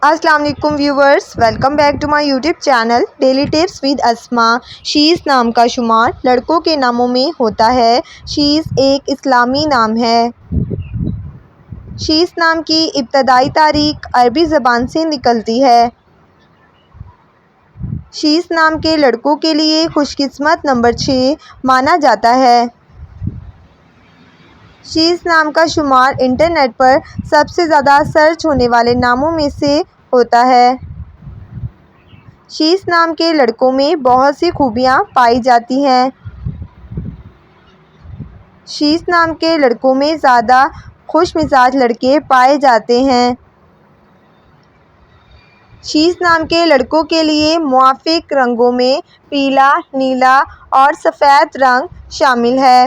السلام علیکم viewers, welcome back to my YouTube channel daily tips with Asma. شیز نام کا شمار لڑکوں کے ناموں میں ہوتا ہے۔ شیز ایک اسلامی نام ہے۔ شیز نام کی ابتدائی تاریخ عربی زبان سے نکلتی ہے۔ شیز نام کے لڑکوں کے لیے خوش قسمت نمبر 6 مانا جاتا ہے۔ شیز نام کا شمار انٹرنیٹ پر سب سے زیادہ سرچ ہونے والے ناموں میں سے ہوتا ہے۔ شیز نام کے لڑکوں میں بہت سی خوبیاں پائی جاتی ہیں۔ شیز نام کے لڑکوں میں زیادہ خوش مزاج لڑکے پائے جاتے ہیں۔ شیز نام کے لڑکوں کے لیے موافق رنگوں میں پیلا، نیلا اور سفید رنگ شامل ہے۔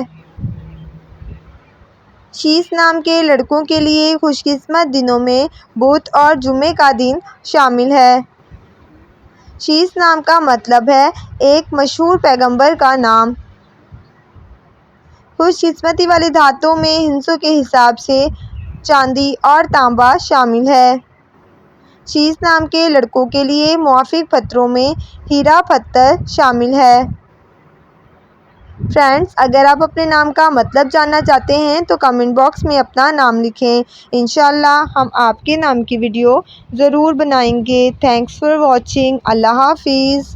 شیز نام کے لڑکوں کے لیے خوش قسمت دنوں میں بدھ اور جمعے کا دن شامل ہے۔ شیز نام کا مطلب ہے ایک مشہور پیغمبر کا نام۔ خوش قسمتی والی دھاتوں میں ہندسوں کے حساب سے چاندی اور تانبا شامل ہے۔ شیز نام کے لڑکوں کے لیے موافق پتھروں میں ہیرا پتھر شامل ہے۔ فرینڈز، اگر آپ اپنے نام کا مطلب جاننا چاہتے ہیں تو کمنٹ باکس میں اپنا نام لکھیں۔ انشاءاللہ ہم آپ کے نام کی ویڈیو ضرور بنائیں گے۔ Thanks for watching. اللہ حافظ۔